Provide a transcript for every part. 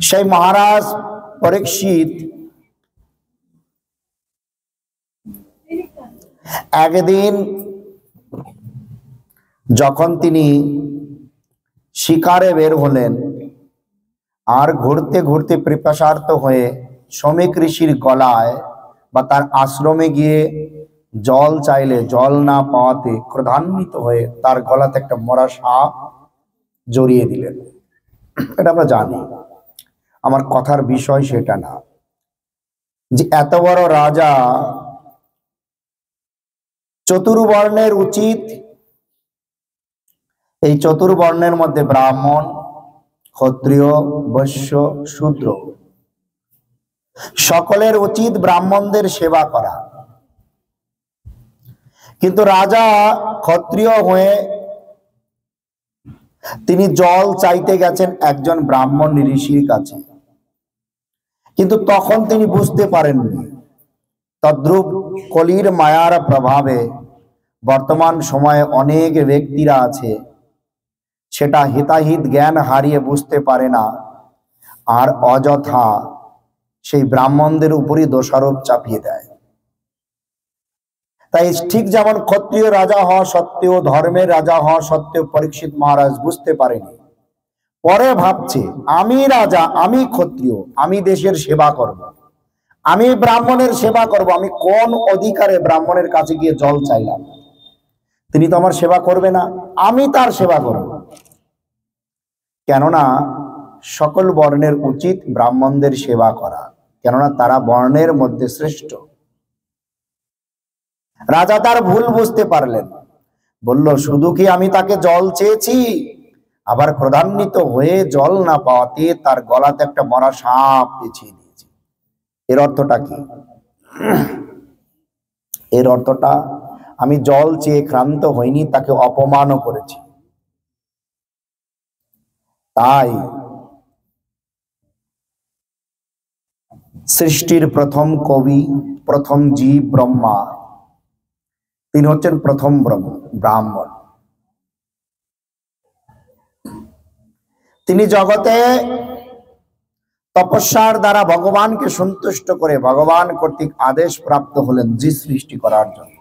সেই মহারাজ পরীক্ষিত একদিন যখন তিনি শিকারে বের হলেন আর ঘুরতে ঘুরতে পিপাসার্ত হয়ে শ্রমিক ঋষির গলায় বা তার আশ্রমে গিয়ে জল চাইলে জল না পাওয়াতে ক্রোধান্বিত হয়ে তার গলাতে একটা মরা সাপ জড়িয়ে দিলেন। এটা আমরা জানি, আমার কথার বিষয় সেটা না, যে এত বড় রাজা চতুর্বর্ণের উচিত, এই চতুর্বর্ণের মধ্যে ব্রাহ্মণ, ক্ষত্রিয়, বৈশ্য, শূদ্র সকলের উচিত ব্রাহ্মণদের সেবা করা। কিন্তু রাজা ক্ষত্রিয় হয়ে তিনি জল চাইতে গেছেন একজন ব্রাহ্মণ ঋষির কাছে, কিন্তু তখন তিনি বুঝতে পারেননি। তদ্রূপ কলির মায়ার প্রভাবে বর্তমান সময়ে অনেক ব্যক্তিরা আছে সেটা হিতাহিত জ্ঞান হারিয়ে বুঝতে পারে না, আর অযথা সেই ব্রাহ্মণদের উপরই দোষারোপ চাপিয়ে দেয়। তাই ঠিক যেমন ক্ষত্রিয় রাজা হওয়া সত্ত্বেও, ধর্মের রাজা হওয়া সত্ত্বেও পরীক্ষিত মহারাজ বুঝতে পারেনি। পরে ভাবছে আমি রাজা, আমি ক্ষত্রিয়, আমি দেশের সেবা করব, আমি ব্রাহ্মণের সেবা করব, আমি কোন অধিকারে ব্রাহ্মণের কাছে গিয়ে জল চাইলাম? তিনি তো আমার সেবা করবে না, আমি তার সেবা করব। কেননা সকল বর্ণের উচিত ব্রাহ্মণদের সেবা করা, কেননা তারা বর্ণের মধ্যে শ্রেষ্ঠ। রাজা তার ভুল বুঝতে পারলেন, বলল শুধু কি আমি তাকে জল চেয়েছি, আবার ক্রোধান্বিত হয়ে জল না পাওয়াতে তার গলাতে একটা মরা সাপ পেঁচিয়ে দিয়েছি। এর অর্থটা কি? এর অর্থটা আমি জল চেয়ে ক্লান্ত হইনি, তাকে অপমানও করেছি। তাই সৃষ্টির প্রথম কবি, প্রথম জীব ব্রহ্মা, তিনি হচ্ছেন প্রথম ব্রাহ্মণ। তিনি জগতে তপস্যার দ্বারা ভগবানকে সন্তুষ্ট করে ভগবান কর্তৃক আদেশ প্রাপ্ত হলেন জীব সৃষ্টি করার জন্য।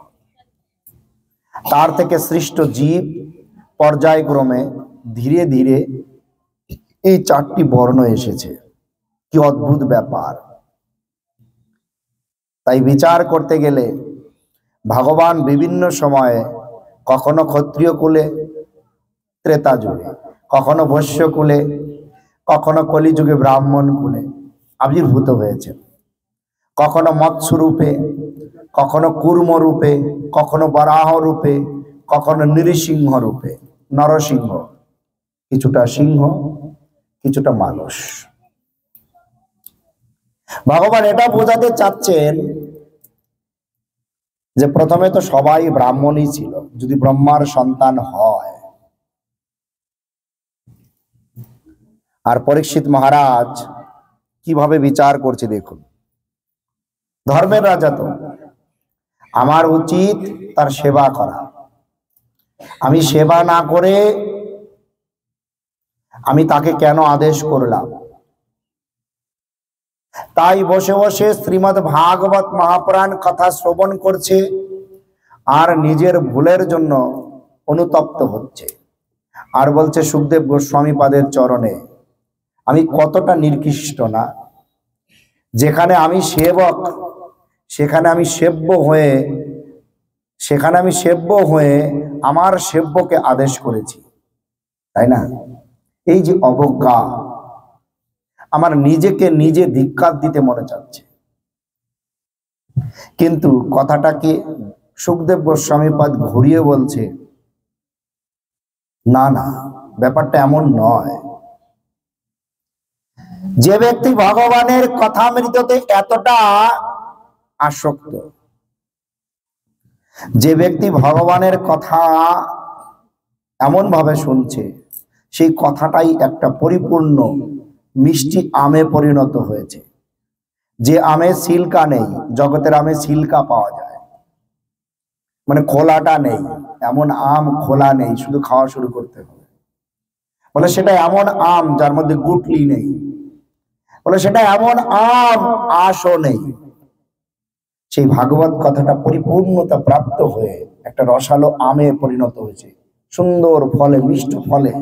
তার থেকে সৃষ্ট জীব পর্যায়ক্রমে ধীরে ধীরে এই 4টি বর্ণ এসেছে। কি অদ্ভুত ব্যাপার! তাই বিচার করতে গেলে ভগবান বিভিন্ন সময়ে কখনো ক্ষত্রিয় কুলে ত্রেতা যুগে, কখনো বৈশ্য কুলে, কখনো কলিযুগে ব্রাহ্মণ কুলে আবির্ভূত হয়েছে। কখনো মৎস্য রূপে, কখনো কূর্ম রূপে, কখনো বরাহ রূপে, কখনো নৃসিংহ রূপে, নরসিংহ, কিছুটা সিংহ, কিছুটা মানুষ। ভগবান এটা বোঝাতে চাচ্ছেন যে প্রথমে তো সবাই ব্রাহ্মণই ছিল, যদি ব্রহ্মার সন্তান হয়। আর পরীক্ষিত মহারাজ কিভাবে বিচার করছে দেখুন। ধর্মের রাজা তো, আমার উচিত তার সেবা করা, আমি সেবা না করে আমি তাকে কেন আদেশ করলাম? তাই বসে বসে শ্রীমদ্ ভাগবত মহাপুরাণ কথা শ্রবণ করছে আর নিজের ভুলের জন্য অনুতপ্ত হচ্ছে, আর বলছে সুখদেব গোস্বামী পাদের চরণে আমি কতটা নিকৃষ্ট না, যেখানে আমি সেবক সেখানে আমি সেব্য হয়ে আমার সেব্যকে আদেশ করেছি, তাই না? এই যে অবজ্ঞা, আমার নিজেকে নিজে ধিক্কার দিতে মনে চাচ্ছে। কিন্তু কথাটাকে সুখদেব গোস্বামী পাদ ঘুরিয়ে বলছে, না না, ব্যাপারটা এমন নয়। যে ব্যক্তি ভগবানের কথামৃততে এতটা আসক্ত, যে ব্যক্তি ভগবানের কথা এমন ভাবে শুনছে, সেই কথাটাই একটা পরিপূর্ণ মিষ্টি আমে পরিণত হয়েছে। যে আমে সিল্কা নেই, জগতের আমে সিল্কা পাওয়া যায়, মানে খোলাটা নেই, এমন আম খোলা নেই, শুধু খাওয়া শুরু করতে হবে। বলে সেটা এমন আম যার মধ্যে গুটলি নেই, বলে সেটা এমন আম আশও নেই। সেই ভাগবত কথাটা পরিপূর্ণতা প্রাপ্ত হয়ে একটা রসালো আমে পরিণত হয়েছে, সুন্দর ফলে, মিষ্ট ফলে।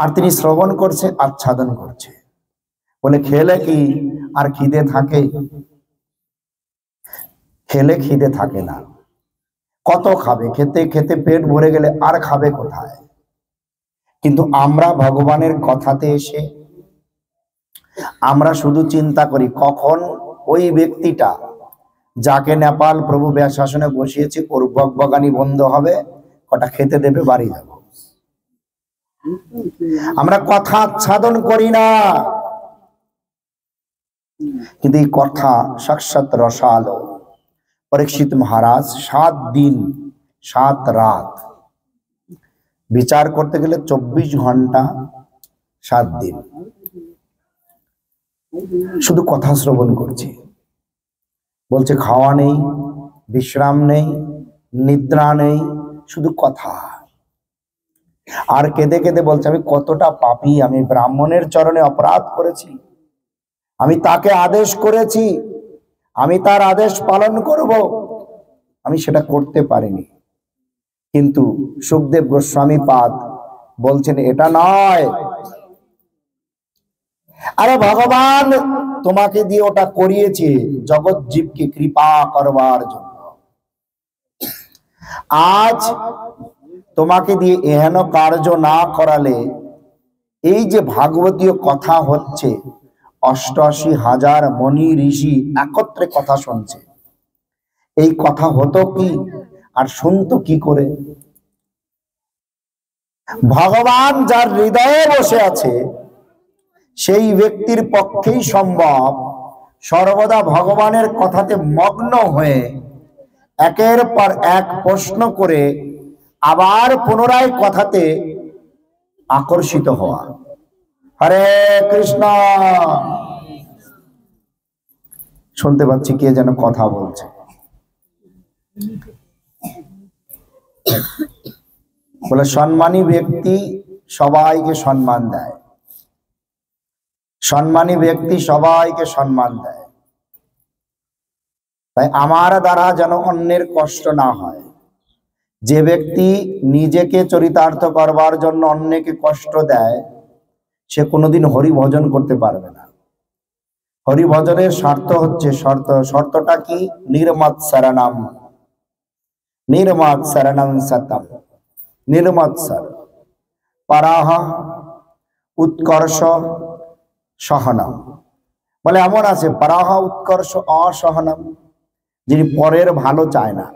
আর তিনি শ্রবণ করছে, আচ্ছাদন করছে। বলে খেলে কি আর খিদে থাকে? খেলে খিদে থাকে না। কত খাবে? খেতে খেতে পেট ভরে গেলে আর খাবে কোথায়? কিন্তু আমরা ভগবানের কথাতে এসে আমরা শুধু চিন্তা করি কখন ওই ব্যক্তিটা যাকে নেপাল প্রভু শাসনে বসিয়েছে ওর বকবকানি বন্ধ হবে, কটা খেতে দেবে, বাড়ি যাব। আমরা কথা আচ্ছাদন করি না, কিন্তু এই কথা সাক্ষাৎ রসালো। পরীক্ষিত মহারাজ 7 দিন 7 রাত বিচার করতে গেলে 24 ঘন্টা 7 দিন শুধু কথা শ্রবণ করছি। বলছে খাওয়া নেই, বিশ্রাম নেই, নিদ্রা নেই, শুধু কথা। আর কেঁদে কেঁদে বলছে আমি কতটা পাপী, আমি ব্রাহ্মণের চরণে অপরাধ করেছি, আমি তাকে আদেশ করেছি, আমি তার আদেশ পালন করব, আমি সেটা করতে পারিনি। কিন্তু সুখদেব গোস্বামী পাদ বলছেন এটা নয়, আরে ভগবান তোমাকে দিয়ে ওটা করিয়েছে জগৎ জীবকে কৃপা করবার জন্য। আজ তোমাকে দিয়ে এহেন কার্য না করালে এই যে ভাগবতীয় কথা হচ্ছে, 88,000 মণি ঋষি একত্রে কথা শুনছে, এই কথা হতো কি আর শুনতো কি করে? ভগবান যার হৃদয়ে বসে আছে সেই ব্যক্তির পক্ষেই সম্ভব সর্বদা ভগবানের কথাতে মগ্ন হয়ে একের পর এক প্রশ্ন করে আবার পুনরায় কথাতে আকর্ষিত হওয়া। হরে কৃষ্ণ। শুনতে পাচ্ছি কে যেন কথা বলছে। বলে সম্মানী ব্যক্তি সবাইকে সম্মান দেয়, সম্মানী ব্যক্তি সবাইকে সম্মান দেয়। তাই আমার দ্বারা যেন অন্যের কষ্ট না হয়। যে ব্যক্তি নিজেকে চরিতার্থ করবার জন্য অন্যকে কষ্ট দেয় সে কোনোদিন হরি ভজন করতে পারবে না। হরি ভজনের শর্ত হচ্ছে, শর্তটা কি? নির্মৎ শরণম, নির্মৎ শরণম সতম, নির্মৎসর পারাহ উৎকর্ষ সহনম। বলে এমন আছে পারাহ উৎকর্ষ অসহনম, যিনি পরের ভালো চায় না,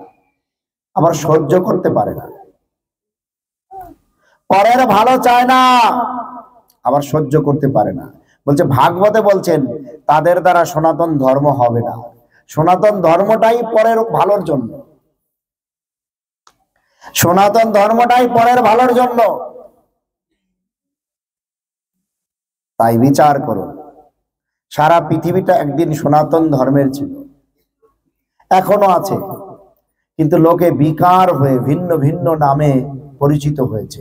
আবার সহ্য করতে পারে না। পরের ভালো চায় না, আবার সহ্য করতে পারে না। বলছে ভাগবতে বলছেন তাদের দ্বারা সনাতন ধর্ম হবে না। সনাতন ধর্মটাই পরের ভালোর জন্য, সনাতন ধর্মটাই পরের ভালোর জন্য। তাই বিচার করুন, সারা পৃথিবীটা একদিন সনাতন ধর্মের ছিল, এখনো আছে, কিন্তু লোকে বিকার হয়ে ভিন্ন ভিন্ন নামে পরিচিত হয়েছে।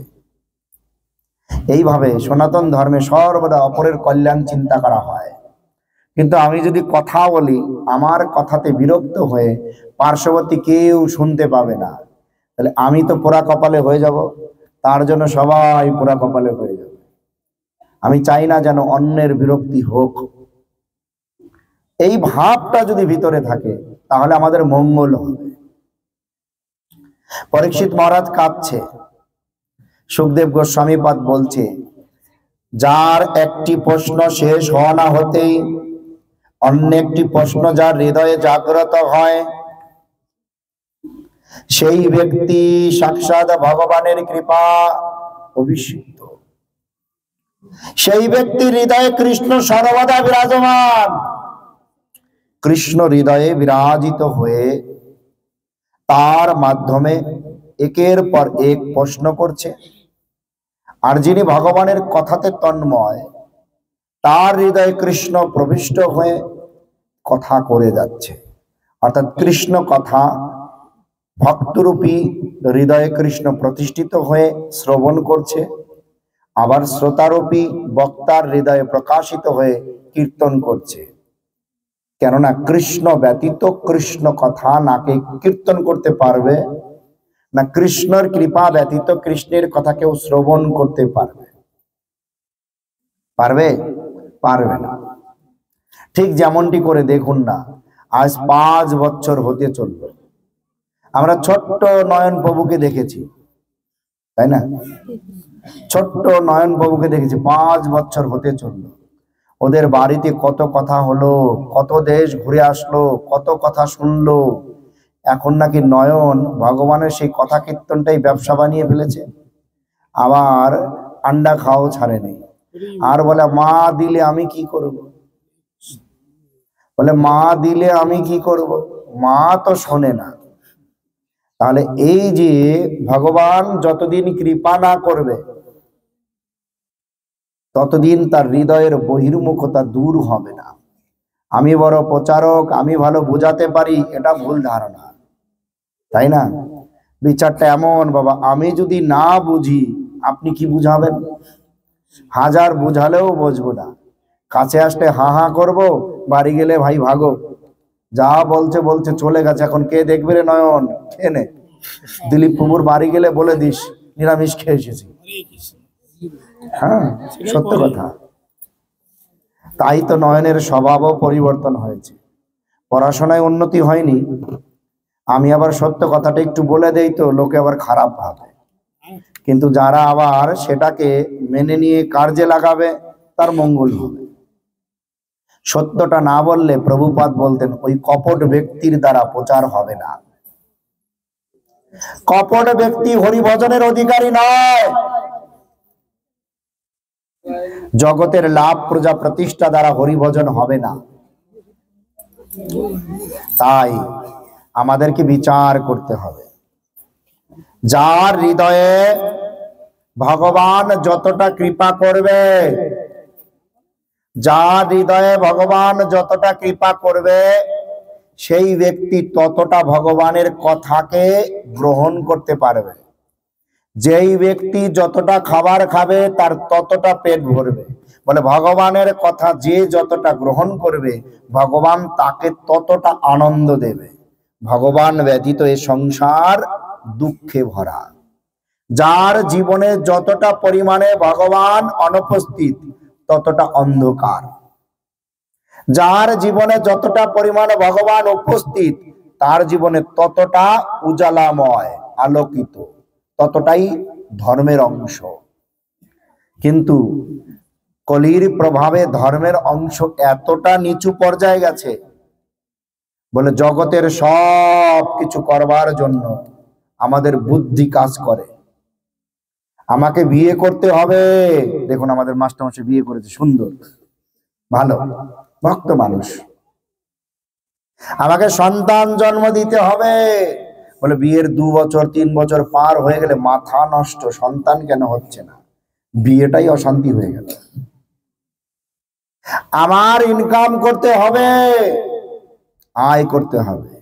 এইভাবে সনাতন ধর্মে সর্বদা অপরের কল্যাণ চিন্তা করা হয়। কিন্তু আমি যদি কথা বলি, আমার কথাতে বিরক্ত হয়ে পার্শ্ববর্তী কেউ শুনতে পাবে না, তাহলে আমি তো পোড়া কপালে হয়ে যাব, তার জন্য সবাই পোড়া কপালে হয়ে যাবে। আমি চাই না যেন অন্যের বিরক্তি হোক। এই ভাবটা যদি ভিতরে থাকে তাহলে আমাদের মঙ্গল হবে। পরীক্ষিত মহারাজ কাঁদছে। সুখদেব গোস্বামী পাদ বলছে যার একটি প্রশ্ন শেষ হওয়া না হতেই অন্য একটি প্রশ্ন যার হৃদয়ে জাগ্রত হয়, সেই ব্যক্তি সাক্ষাৎ ভগবানের কৃপা অভিষিক্ত। সেই ব্যক্তির হৃদয়ে কৃষ্ণ সর্বদা বিরাজমান। কৃষ্ণ হৃদয়ে বিরাজিত হয়ে তার মাধ্যমে একের পর এক প্রশ্ন করছে। আর যিনি ভগবানের কথাতে তন্ময়, তার হৃদয়ে কৃষ্ণ প্রবিষ্ট হয়ে কথা করে যাচ্ছে। অর্থাৎ কৃষ্ণ কথা ভক্তরূপী হৃদয়ে কৃষ্ণ প্রতিষ্ঠিত হয়ে শ্রবণ করছে, আবার শ্রোতারূপী বক্তার হৃদয়ে প্রকাশিত হয়ে কীর্তন করছে। কেননা কৃষ্ণ ব্যতীত কৃষ্ণ কথা নাকে কীর্তন করতে পারবে না, কৃষ্ণের কৃপা ব্যতীত কৃষ্ণের কথা কেউ শ্রবণ করতে পারবে পারবে পারবে না। ঠিক যেমনটি করে দেখুন না, আজ 5 বছর হতে চলল, আমরা ছোট্ট নয়ন প্রভুকে দেখেছি, তাই না? ছোট্ট নয়ন প্রভুকে দেখেছি, 5 বছর হতে চলল। ওদের বাড়িতে কত কথা হলো, কত দেশ ঘুরে আসলো, কত কথা শুনলো। এখন নাকি নয়ন ভগবানের সেই কথা কীর্তনটাই ব্যবসা বানিয়ে ফেলেছে, আবার আন্ডা খাওয়াও ছাড়ে নেই। আর বলে মা দিলে আমি কি করব, বলে মা দিলে আমি কি করব, মা তো শোনে না। তাহলে এই যে ভগবান যতদিন কৃপা না করবে ততদিন তার হৃদয়ের বহির্মুখতা দূর হবে না। আমি বড় প্রচারক, আমি ভালো বোঝাতে পারি, এটা ভুল ধারণা, তাই না? বিচারটা এমন, বাবা আমি যদি না বুঝি আপনি কি বুঝাবেন? হাজার বুঝালেও বুঝবো না। কাছে আসলে হা হা করবো, বাড়ি গেলে ভাই ভাগো, যা বলছে বলছে চলে গেছে, এখন কে দেখবে রে নয়ন, খেয়ে নে। দিলীপ প্রভুর বাড়ি গেলে বলে দিস নিরামিষ খেয়ে এসেছি। হ্যাঁ, সত্য কথা। তাই তো নয়নের স্বভাবও পরিবর্তন হয়েছে। পড়াশোনায় উন্নতি হয়নি, আমি আবার সত্য কথাটা একটু বলে দেই তো লোকে আবার খারাপ ভাবে, কিন্তু যারা আবার সেটাকে মেনে নিয়ে কার্যে লাগাবে তার মঙ্গল হবে। সত্যটা না বললে প্রভুপাদ বলতেন ওই কপট ব্যক্তির দ্বারা প্রচার হবে না। কপট ব্যক্তি হরিভজনের অধিকারী নয়। জগতের লাভ প্রজা প্রতিষ্ঠা দ্বারা হরিভজন হবে না। তাই আমাদেরকে বিচার করতে হবে। যার হৃদয়ে ভগবান যতটা কৃপা করবে, যার হৃদয়ে ভগবান যতটা কৃপা করবে, সেই ব্যক্তি ততটা ভগবানের কথাকে গ্রহণ করতে পারবে। যেই ব্যক্তি যতটা খাবার খাবে তার ততটা পেট ভরবে। বলে ভগবানের কথা যে যতটা গ্রহণ করবে ভগবান তাকে ততটা আনন্দ দেবে। ভগবান ব্যতীত এই সংসার দুঃখে ভরা। যার জীবনে যতটা পরিমাণে ভগবান অনুপস্থিত ততটা অন্ধকার, যার জীবনে যতটা পরিমাণে ভগবান উপস্থিত তার জীবনে ততটা উজালাময় আলোকিত, ততটাই ধর্মের অংশ। কিন্তু কলির প্রভাবে ধর্মের অংশ এতটা নিচু পর্যায়ে গেছে, বলে জগতের সব কিছু করবার জন্য আমাদের বুদ্ধি কাজ করে। আমাকে বিয়ে করতে হবে, দেখুন আমাদের মাস্টারমশাই বিয়ে করেছে, সুন্দর ভালো ভক্ত মানুষ। আমাকে সন্তান জন্ম দিতে হবে, বলে বিয়ের 2 বছর 3 বছর পার হয়ে গেলে মাথা নষ্ট, সন্তান কেন হচ্ছে না, বিয়েটাই অশান্তি হয়ে গেল। আমার ইনকাম করতে হবে, আয় করতে হবে।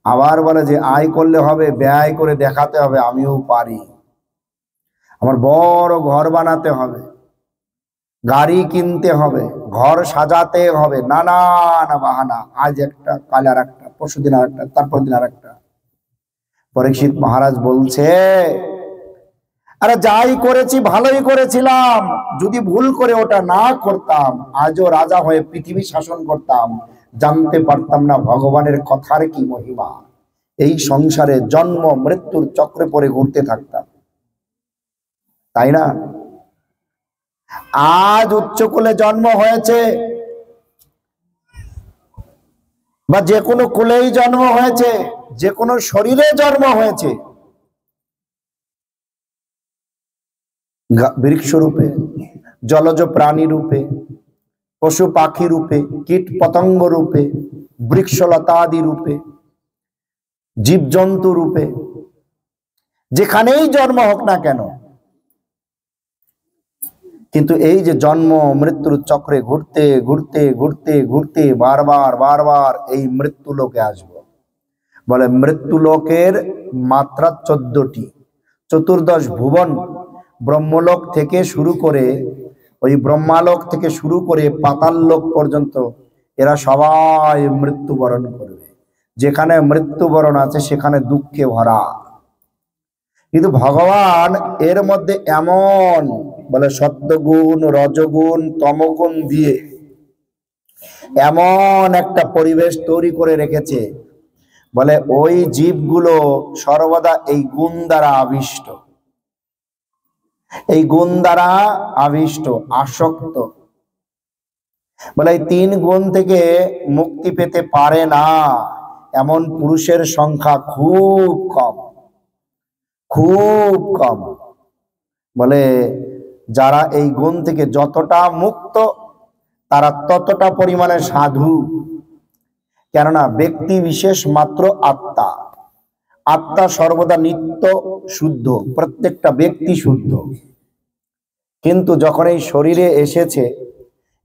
আবার বলে যে আয় করলে হবে, ব্যয় করে দেখাতে হবে আমিও পারি। আমার বড় ঘর বানাতে হবে, গাড়ি কিনতে হবে, ঘর সাজাতে হবে, নানান বাহানা। আজ একটা, কাল আর একটা, পরশুদিন আর একটা, তারপর দিন আর একটা। পরীক্ষিত মহারাজ বলছে আরে যাই করেছি ভালোই করেছিলাম, যদি ভুল করে ওটা না করতাম আজও রাজা হয়ে পৃথিবী শাসন করতাম, জানতে পারতাম না ভগবানের কথার কি মহিমা। এই সংসারে জন্ম মৃত্যুর চক্রে পড়ে ঘুরতে থাকতাম, তাই না? আজ উচ্চকুলে জন্ম হয়েছে বা যে কোনো কুলেই জন্ম হয়েছে, যে কোনো শরীরে জন্ম হয়েছে, বৃক্ষ রূপে, জলজ প্রাণী রূপে, পশু পাখি রূপে, কীট পতঙ্গ রূপে, বৃক্ষলতাদি রূপে, জীবজন্তু রূপে, যেখানেই জন্ম হোক না কেন, কিন্তু এই যে জন্ম মৃত্যুর চক্রে ঘুরতে ঘুরতে ঘুরতে ঘুরতে বারবার বারবার এই মৃত্যু লোকে আসব। বলে মৃত্যু লোকের মাত্রা 14টি, 14 ভুবন ব্রহ্মলোক থেকে শুরু করে, ওই ব্রহ্মালোক থেকে শুরু করে পাতাল লোক পর্যন্ত এরা সবাই মৃত্যুবরণ করবে। যেখানে মৃত্যুবরণ আছে সেখানে দুঃখে ভরা। কিন্তু ভগবান এর মধ্যে এমন বলে সত্যগুণ, রজগুণ, তমগুণ দিয়ে এমন একটা পরিবেশ তৈরি করে রেখেছে, বলে ওই জীবগুলো সর্বদা এই গুণ দ্বারা আবিষ্ট, এই গুণ দ্বারা আবিষ্ট, আসক্ত। বলে এই 3 গুণ থেকে মুক্তি পেতে পারে না এমন পুরুষের সংখ্যা খুব কম, খুব কম। বলে যারা এই গুণ থেকে যতটা মুক্ত তারা ততটা পরিমাণে সাধু। কেননা ব্যক্তি বিশেষ মাত্র আত্মা, আত্মা সর্বদা নিত্য শুদ্ধ, প্রত্যেকটা ব্যক্তি শুদ্ধ। কিন্তু যখন এই শরীরে এসেছে,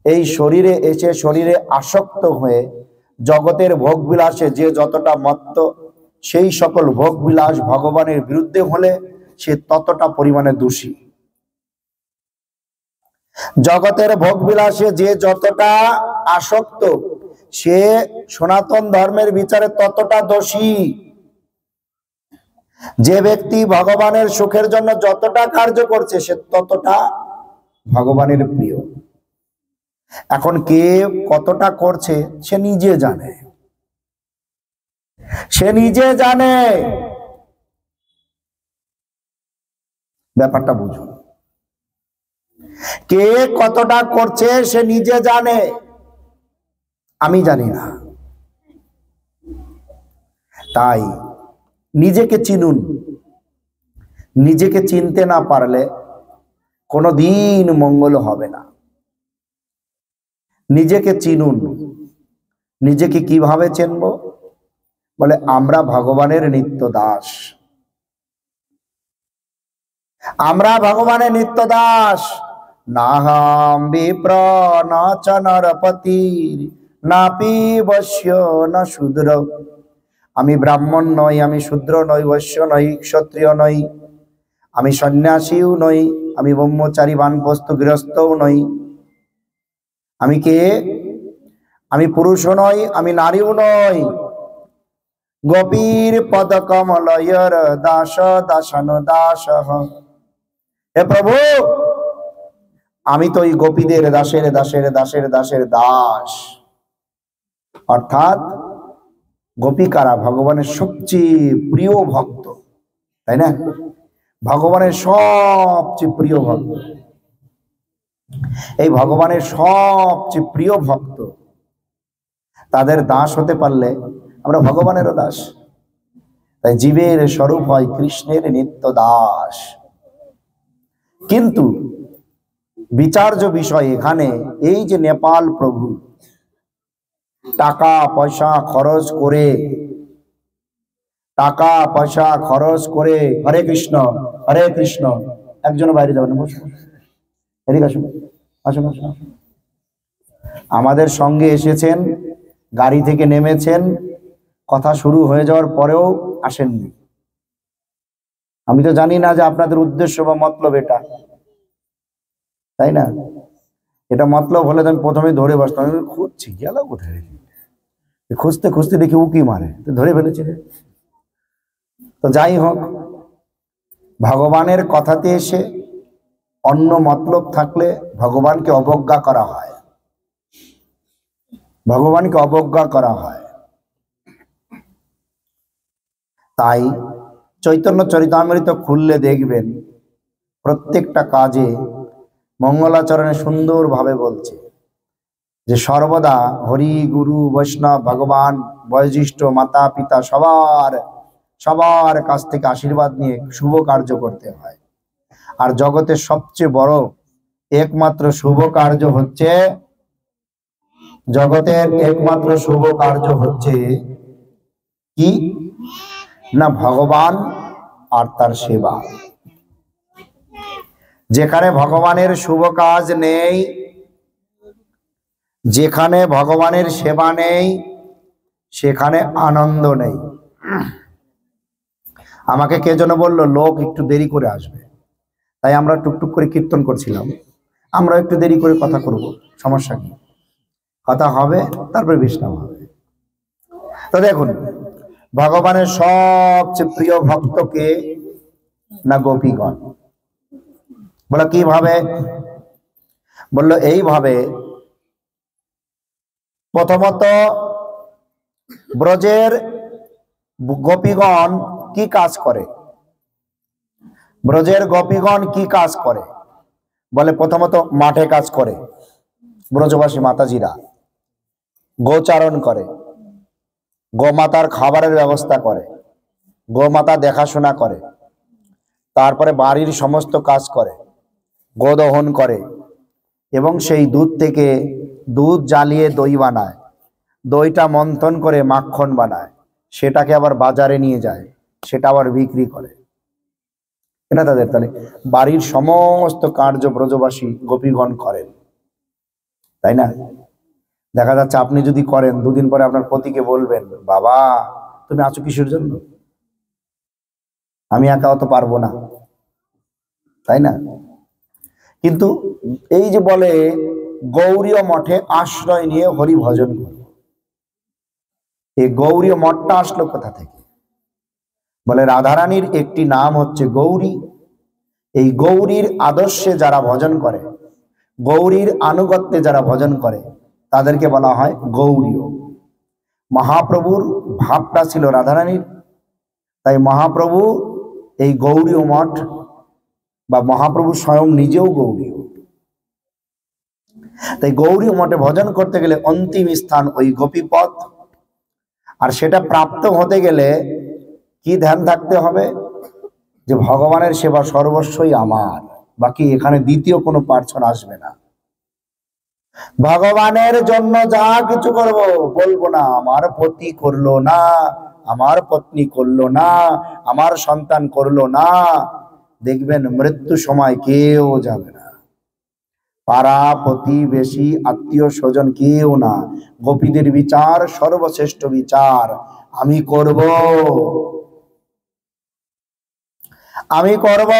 এই শরীরে এসে শরীরে আসক্ত হয়ে জগতের ভোগবিলাসে যে যতটা মত্ত, সেই সকল ভোগবিলাস ভগবানের বিরুদ্ধে হলে সে ততটা পরিমাণে দোষী। জগতের ভোগবিলাসে যে যতটা আসক্ত সে সনাতন ধর্মের বিচারে ততটা দোষী। যে ব্যক্তি ভগবানের সুখের জন্য যতটা কার্য করছে সে ততটা ভগবানের প্রিয়। এখন কে কতটা করছে সে নিজে জানে, সে নিজে জানে। ব্যাপারটা বুঝুন, কে কতটা করছে সে নিজে জানে, আমি জানি না। তাই নিজেকে চিনুন। নিজেকে চিনতে না পারলে কোনোদিন মঙ্গল হবে না। নিজেকে চিনুন। নিজেকে কিভাবে চিনব? বলে আমরা ভগবানের নিত্য দাস, আমরা ভগবানের নিত্য দাস। নাহাম বিপ্র না চ নরপতি নাপি বৈশ্য না শূদ্র। আমি ব্রাহ্মণ নই, আমি শূদ্র নই, বৈশ্য নই, ক্ষত্রিয় নই, আমি সন্ন্যাসীও নই, আমি ব্রহ্মচারী বানপ্রস্থ গৃহস্থও নই। আমি কে? আমি পুরুষও নই, আমি নারীও নই। গোপীর পদ কমলয়র দাস দাসন দাস। হে প্রভু, আমি তো ওই গোপীদের দাসের দাসের দাসের দাসের দাস। অর্থাৎ গোপিকারা ভগবানের সবচেয়ে প্রিয় ভক্ত, তাই না? ভগবানের সবচেয়ে প্রিয় ভক্ত। এই ভগবানের সবচেয়ে প্রিয় ভক্ত, তাদের দাস হতে পারলে আমরা ভগবানেরও দাস। তাই জীবের স্বরূপ হয় কৃষ্ণের নিত্য দাস। কিন্তু বিচার্য বিষয় এখানে এই যে নেপাল প্রভু টাকা পয়সা খরচ করে, টাকা পয়সা খরচ করে হরে কৃষ্ণ হরে কৃষ্ণ। একজন বাইরে যাবেন, বসুন, এদিকে আসুন, আসুন আসুন আসুন। আমাদের সঙ্গে এসেছেন, গাড়ি থেকে নেমেছেন, কথা শুরু হয়ে যাওয়ার পরেও আসেননি। আমি তো জানি না যে আপনাদের উদ্দেশ্য বা মতলব এটা, তাই না? এটা মতলব হলে তো আমি প্রথমে ধরে বসতাম, আমি খুঁজছি গেল কোথায়, খুঁজতে খুঁজতে দেখি উকি মারে, তো ধরে ফেলেছি। তো যাই হোক, ভগবানের কথাতে এসে অন্য মতলব থাকলে ভগবানকে অবজ্ঞা করা হয়, ভগবানকে অবজ্ঞা করা হয়। তাই চৈতন্য চরিতামৃত খুললে দেখবেন প্রত্যেকটা কাজে মঙ্গলাচরণে সুন্দরভাবে বলছে যে সর্বদা হরি গুরু বৈষ্ণব ভগবান বয়োজ্যেষ্ঠ মাতা পিতা সবার কাছ থেকে আশীর্বাদ নিয়ে শুভ কার্য করতে হয়। আর জগতের সবচেয়ে বড় একমাত্র শুভ কার্য হচ্ছে, জগতের একমাত্র শুভ কার্য হচ্ছে কি না? ভগবান আর তার সেবা। যেখানে ভগবানের শুভ কাজ নেই, যেখানে ভগবানের সেবা নেই, সেখানে আনন্দ নেই। আমাকে কে যেন বললো লোক একটু দেরি করে আসবে, তাই আমরা টুকটুক করে কীর্তন করছিলাম, আমরা একটু দেরি করে কথা করব, সমস্যা কি, কথা হবে তারপরে বিশ্রাম হবে। তো দেখুন, ভগবানের সবচেয়ে প্রিয় ভক্তকে না গোপীগণ। বলো কিভাবে? বললো এইভাবে, প্রথমত ব্রজের গোপীগণ কি কাজ করে? ব্রজের গোপীগণ কি কাজ করে? বলে প্রথমত মাঠে কাজ করে, ব্রজবাসী মাতাজিরা গোচারণ করে, গোমাতার খাবারের ব্যবস্থা করে, গোমাতা দেখাশোনা করে, তারপরে বাড়ির সমস্ত কাজ করে, গোদহন করে, এবং সেই দুধ থেকে দুধ জ্বালিয়ে দই বানায়, দইটা মন্থন করে মাখন বানায়, সেটাকে আবার বাজারে নিয়ে যায়, সেটা আবার বিক্রি করে। এটা তাদের, তাহলে বাড়ির সমস্ত কার্য ব্রজবাসী গোপীগণ করেন, তাই না? দেখা যাচ্ছে আপনি যদি করেন, দুদিন পরে আপনার পতিকে বলবেন, বাবা তুমি আছো কিসের জন্য, আমি একা অত পারবো না, তাই না? কিন্তু এই যে বলে গৌরীয় মঠে আশ্রয় নিয়ে হরি ভজন করব, এই গৌরীয় মঠটা আসলো কোথা থেকে? বলে রাধারানীর একটি নাম হচ্ছে গৌরী। এই গৌরীর আদর্শে যারা ভজন করে, গৌরীর আনুগত্যে যারা ভজন করে, তাদেরকে বলা হয় গৌরীয়। মহাপ্রভুর ভাবটা ছিল রাধারানীর, তাই মহাপ্রভু এই গৌরীয় মঠ, বা মহাপ্রভু স্বয়ং নিজেও গৌরীয়, তাই গৌরীয় মঠে ভজন করতে গেলে অন্তিম স্থান ওই গোপীপথ। আর সেটা প্রাপ্ত হতে গেলে কি ধ্যান থাকতে হবে? যে ভগবানের সেবা সর্বস্বই আমার, বাকি এখানে দ্বিতীয় কোনো পার্সন আসবে না। ভগবানের জন্য যা কিছু করব, বলবো না আমার পতি করলো না, আমার পত্নী করলো না, আমার সন্তান করলো না। দেখবেন মৃত্যু সময় কেউ যাবে না, পাড়া প্রতিবেশী আত্মীয় স্বজন কেউ না। গোপীদের বিচার সর্বশ্রেষ্ঠ বিচার, আমি করব, আমি করব।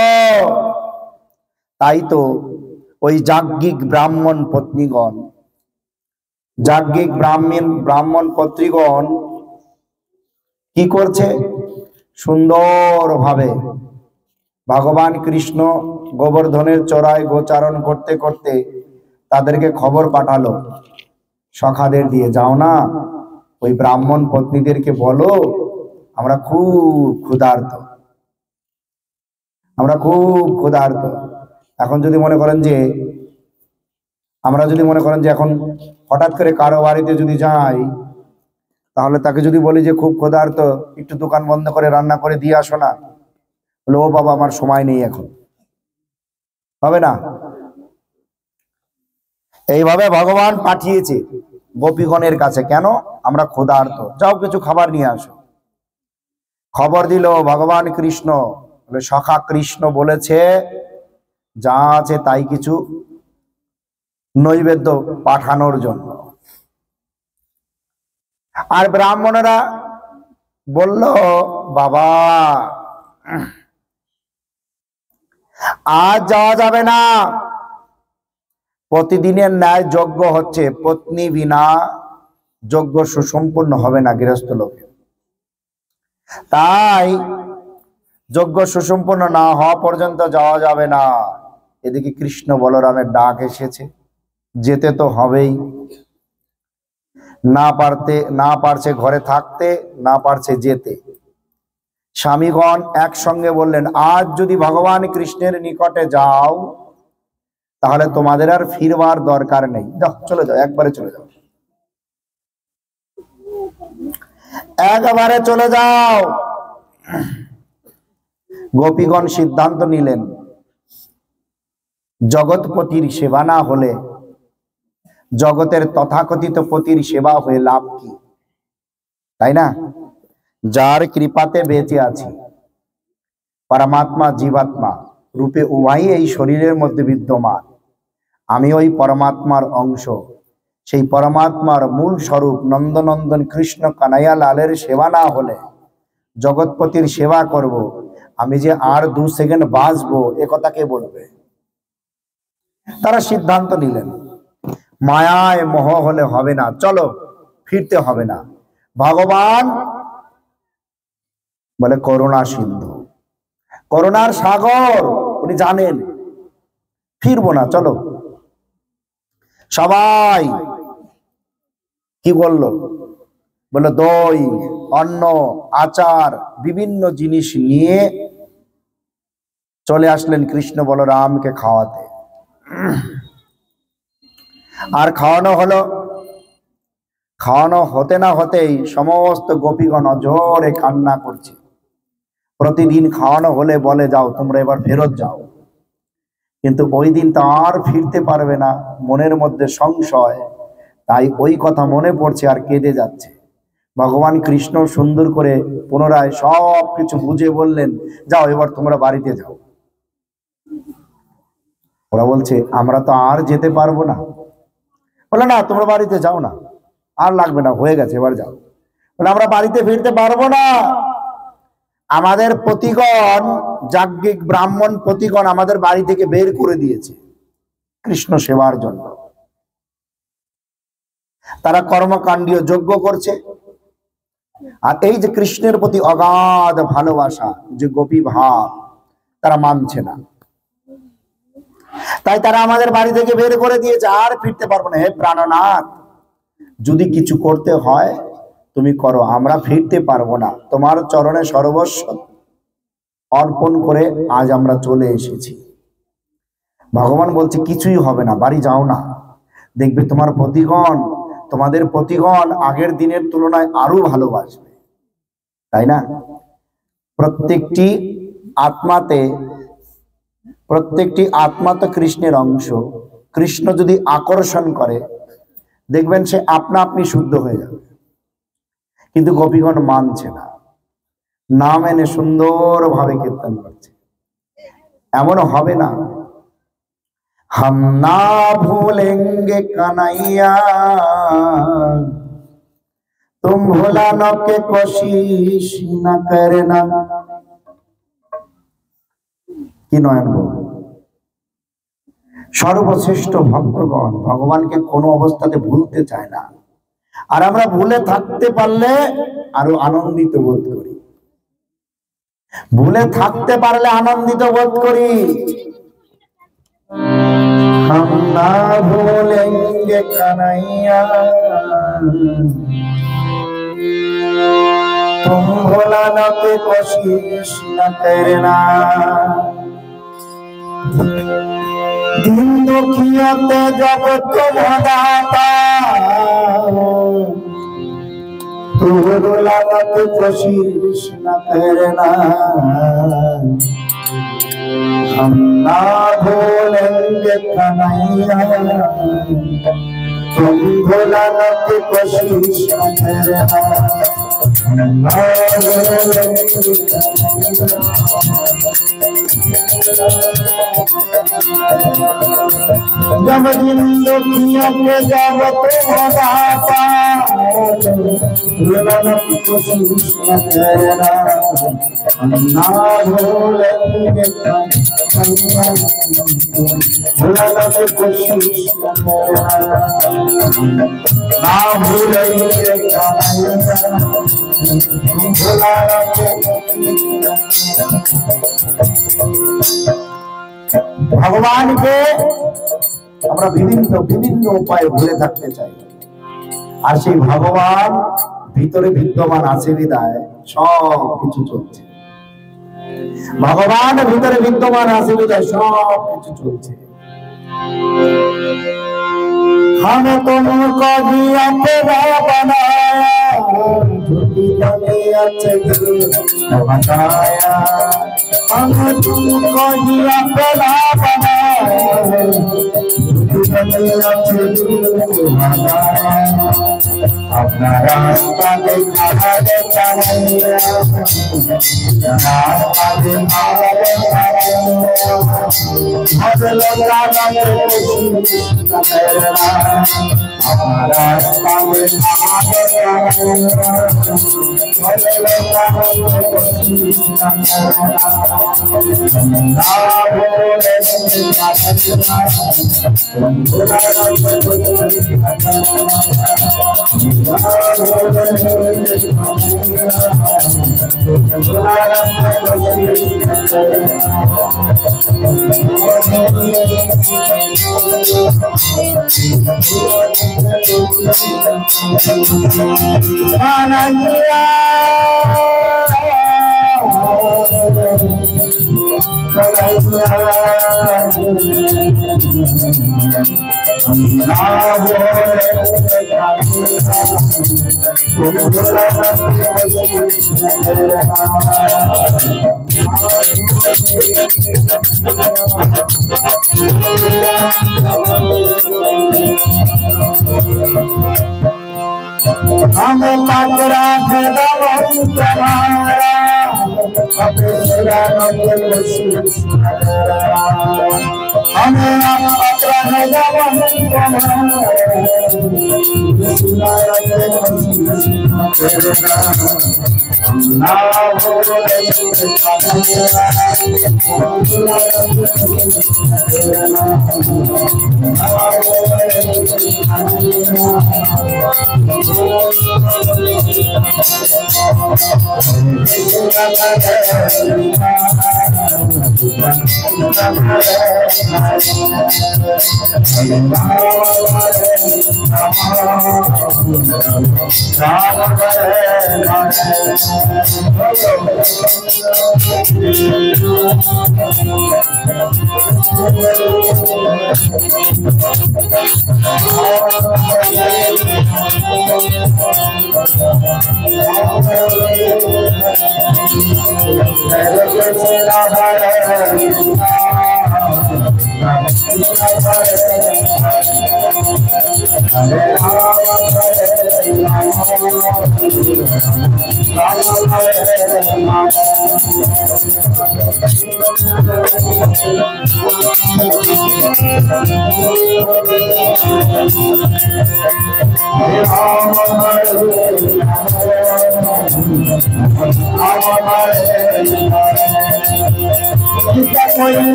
তাই তো ওই যাজ্ঞিক ব্রাহ্মণ পত্নীগণ, যাজ্ঞিক ব্রাহ্মণ পত্নীগণ কি করছে? সুন্দরভাবে ভগবান কৃষ্ণ গোবর্ধনের চড়ায় গোচারণ করতে করতে তাদেরকে খবর পাঠালো সখাদের দিয়ে, যাও না ওই ব্রাহ্মণ পত্নীদেরকে বলো আমরা খুব ক্ষুধার্ত, আমরা খুব ক্ষুধার্ত। এখন যদি মনে করেন যে, আমরা যদি মনে করেন যে এখন হঠাৎ করে কারো বাড়িতে যদি যাই, তাহলে তাকে যদি বলি যে খুব ক্ষুধার্ত, একটু দোকান বন্ধ করে রান্না করে দিয়ে আসো না, বলে ও বাবা আমার সময় নেই, এখন হবে না। এইভাবে ভগবান পাঠিয়েছে গোপীগণের কাছে, কেন? আমরা ক্ষুধার্ত, যাও কিছু খাবার নিয়ে আসো। খবর দিল ভগবান কৃষ্ণ, সখা কৃষ্ণ বলেছে যা আছে তাই কিছু নৈবেদ্য পাঠানোর জন্য। আর ব্রাহ্মণরা বলল, বাবা আজ যাওয়া যাবে না, প্রতিদিনের ন্যায় যজ্ঞ হচ্ছে, পত্নী বিনা যজ্ঞ সুসম্পূর্ণ হবে না গৃহস্থ লোকে, তাই যজ্ঞ সুসম্পূর্ণ না হওয়া পর্যন্ত যাওয়া যাবে না। এদিকে কৃষ্ণ বলরামের ডাক এসেছে, যেতে তো হবেই, না পারছে ঘরে থাকতে, না পারছে যেতে। স্বামীগণ একসঙ্গে বললেন, আজ যদি ভগবান কৃষ্ণের নিকটে যাও তাহলে তোমাদের আর ফিরবার দরকার নেই, যাও চলে যাও, একবারে চলে যাও, একবারে চলে যাও। গোপীগণ সিদ্ধান্ত নিলেন, জগৎপতির সেবা না হলে জগতের তথাকথিত পতির সেবা হয়ে লাভ কি, তাই না? যার কৃপাতে বেঁচে আছি, পরমাত্মা জীবাত্মা রূপে উভয়ই এই শরীরের মধ্যে বিদ্যমান, আমি ওই পরমাত্মার অংশ। সেই পরমাত্মার মূল স্বরূপ নন্দনন্দন কৃষ্ণ কানাইয়া লালের সেবা না হলে জগৎপতির সেবা করব, আমি যে আর 2 সেকেন্ড বাঁচবো এ কথা কে বলবে? তারা সিদ্ধান্ত নিলেন মায়ায় মোহ হলে হবে না, চলো ফিরতে হবে না। ভগবান বলে করুণা সিন্ধু, করুণার সাগর, উনি জানেন ফিরবো না, চলো। সবাই কি বললো? বলে দই, অন্ন, আচার, বিভিন্ন জিনিস নিয়ে চলে আসলেন কৃষ্ণ বলরামকে খাওয়াতে। আর খাওয়ানো হলো। খাওয়ানো হতে না হতেই সমস্ত গোপীগণ জোরে কান্না করছে। প্রতিদিন খাওয়ানো হলে বলে যাও তোমরা এবার ফেরত যাও, কিন্তু ওই দিন তো আর ফিরতে পারবে না, মনের মধ্যে সংশয়, তাই ওই কথা মনে পড়ছে আর কেঁদে যাচ্ছে। ভগবান কৃষ্ণ সুন্দর করে পুনরায় সব কিছু বুঝে বললেন যাও এবার তোমরা বাড়িতে যাও। ওরা বলছে আমরা তো আর যেতে পারবো না। বলে না তোমরা বাড়িতে যাও না, আর লাগবে না, হয়ে গেছে, এবার যাও। বলে আমরা বাড়িতে ফিরতে পারবো না, আমাদের পতিগণ, যাজ্ঞিক ব্রাহ্মণ পতিগণ আমাদের বাড়ি থেকে বের করে দিয়েছে কৃষ্ণ সেবার জন্য। তারা কর্মকাণ্ডীয় যজ্ঞ করছে, আর এই যে কৃষ্ণের প্রতি অগাধ ভালোবাসা, যে গোপী ভাব, তারা মানছে না। তাই তারা আমাদের বাড়ি থেকে বের করে দিয়েছে, আর ফিরতে পারবো না। হে প্রাণনাথ, যদি কিছু করতে হয় তুমি করো, আমরা ফিরতে পারবো না, তোমার চরণে সর্বস্ব অর্পণ করে আজ আমরা চলে এসেছি। ভগবান বলছে কিছুই হবে না, বাড়ি যাও না, দেখবে তোমার পতিগণ, তোমাদের পতিগণ আগের দিনের তুলনায় আরো ভালোবাসবে, তাই না? প্রত্যেকটি আত্মা তো কৃষ্ণের অংশ। কৃষ্ণ যদি আকর্ষণ করে দেখবেন সে আপনা আপনি শুদ্ধ হয়ে যাবে, কিন্তু গোপীগণ মানছে না, না মেনে সুন্দরভাবে কীর্তন করছে। এমন হবে না, हम ना भूलेंगे कन्हैया तुम भुलाने के कोशिश न करना। কি নয়ন সর্বশ্রেষ্ঠ ভক্তগণ ভগবানকে কোনো অবস্থাতে ভুলতে চায় না, আর আমরা ভুলে থাকতে পারলে আরো আনন্দিত বোধ করি, ভুলে থাকতে পারলে আনন্দিত বোধ করি। हम ना भूलेंगे कन्हैया तुम भुलाने की कोशिश न करना। दिन दुखियाते जब तुम दाता तुम भुलाने की कोशिश न करना। हम ना भूलेंगे कन्हैया तुम भुलाने की कोशिश न करना। हम ना भूलेंगे जब दिन दुखियों के जब तुम दाता भुलाने की कोशिश न करना। हम ना भूलेंगे भुलाने की कोशिश न करना। ना भूलेंगे भुलाने की। भगवान के আমরা বিভিন্ন উপায়ে ভুলে থাকতে চাই, আর সেই ভগবান ভিতরে বিদ্যমান আছে বিধায় সব কিছু চলছে। ভগবান ভিতরে বিদ্যমান আছে বিধায় সব কিছু চলছে। हमें तुमको भी अपना बनाया झूठी दुनिया से हटाया। हमें तुमको भी अपना बनाया झूठी दुनिया से हटाया। अपना रास्ता दिखा दे कन्हैया रास्ता दिखा दे कन्हैया। बदलो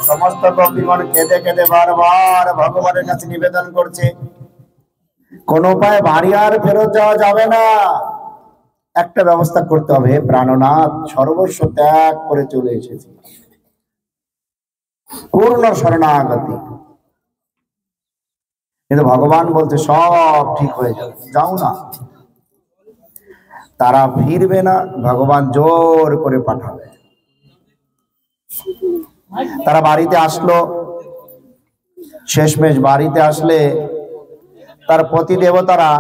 সমস্ত গোপীগণ কেঁদে কেঁদে বারবার ভগবানের কাছে নিবেদন করছে, কোন উপায় বাড়ি আর ফেরত যাওয়া যাবে না, একটা ব্যবস্থা করতে হবে। প্রাণনাথ, সর্বস্ব ত্যাগ করে চলে এসেছি, পূর্ণ শরণাগতি। কিন্তু ভগবান বলছে সব ঠিক হয়ে যাবে, যাও না। তারা ফিরবে না, ভগবান জোর করে পাঠাবে। তারা বাড়িতে আসলো, শেষমেশ বাড়িতে আসলে তার পতি দেবতারা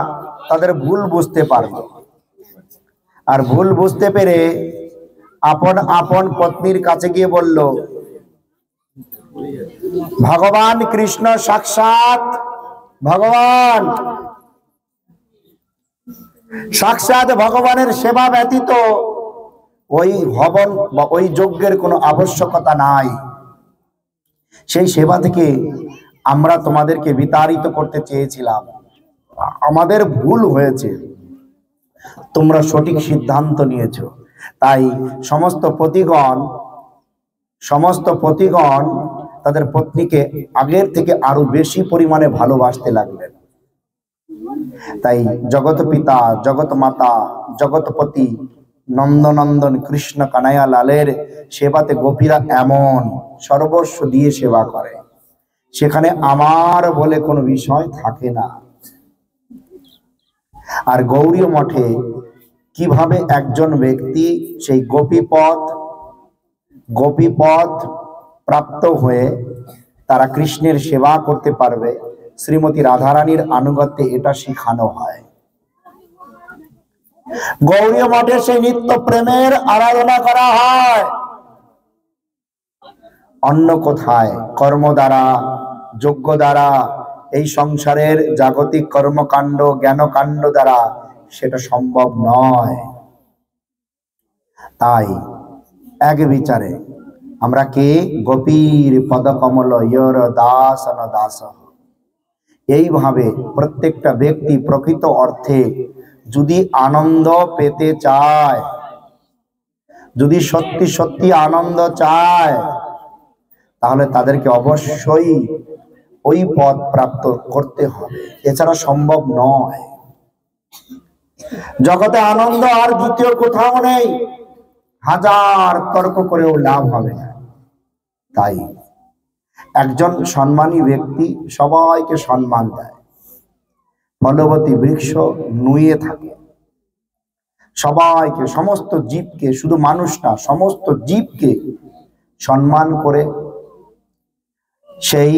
তাদের ভুল বুঝতে পারলো, আর ভুল বুঝতে পেরে আপন আপন পত্নীর কাছে গিয়ে বলল, ভগবান কৃষ্ণ সাক্ষাৎ ভগবান, সাক্ষাৎ ভগবানের সেবা ব্যতীত ওই হবন বা ওই যজ্ঞের কোনো আবশ্যকতা নাই। সেই সেবা থেকে আমরা তোমাদেরকে বিতাড়িত করতে চেয়েছিলাম, আমাদের ভুল হয়েছে, তোমরা সঠিক সিদ্ধান্ত নিয়েছো। তাই সমস্ত পতিগণ তাদের পত্নীকে আগের থেকে আরো বেশি পরিমাণে ভালোবাসতে লাগলেন। তাই জগৎ পিতা, জগৎ মাতা, জগৎপতি নন্দনন্দন কৃষ্ণ কানাইয়া লালের সেবাতে গোপীরা এমন সর্বস্ব দিয়ে সেবা করে, সেখানে আমার বলে কোনো বিষয় থাকে না। আর গৌরী মঠে কিভাবে একজন ব্যক্তি সেই গোপীপথ প্রাপ্ত হয়ে তারা কৃষ্ণের সেবা করতে পারবে, শ্রীমতী রাধারানীর আনুগত্যে এটা শিখানো হয়। গৌরী মঠে সেই নিত্য প্রেমের আরাধনা করা হয়। অন্য কোথায় কর্ম দ্বারা, যজ্ঞ দ্বারা, এই সংসারের জাগতিক কর্মকাণ্ড জ্ঞানকাণ্ড দ্বারা সেটা সম্ভব নয়। তাই এক বিচারে আমরা কে? গোপীর পদকমল ইয়র দাসন দাস। এইভাবে প্রত্যেকটা ব্যক্তি প্রকৃত অর্থে যদি আনন্দ পেতে চায়, যদি সত্যি সত্যি আনন্দ চায়, তাহলে তাদেরকে অবশ্যই ওই পদ প্রাপ্ত করতে হবে, এছাড়া সম্ভব নয়। জগতে আনন্দ আর দ্বিতীয় কোথাও নেই, হাজার তর্ক করেও লাভ হবে না। তাই একজন সম্মানী ব্যক্তি সবাইকে সম্মান দেয়, ফলবতী বৃক্ষ নুয়ে থাকে, সবাইকে, সমস্ত জীবকে, শুধু মানুষ না সমস্ত জীবকে সম্মান করে। সেই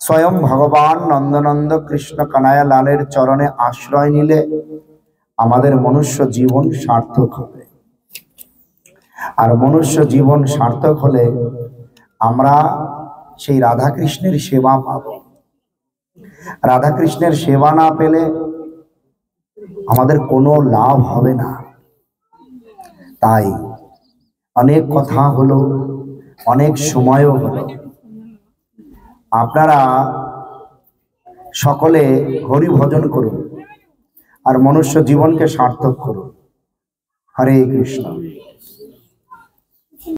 স্বয়ং ভগবান নন্দনন্দ কৃষ্ণ কানাইয়া লালের চরণে আশ্রয় নিলে আমাদের মনুষ্য জীবন সার্থক হবে। আর মনুষ্য জীবন সার্থক হলে আমরা সেই রাধা কৃষ্ণের সেবা পাব। রাধা কৃষ্ণের সেবা না পেলে আমাদের কোনো লাভ হবে না। তাই অনেক কথা হলো, অনেক সময়ও হলো, আপনারা সকলে হরি ভজন করুন আর মনুষ্য জীবনকে সার্থক করুন। হরে কৃষ্ণ।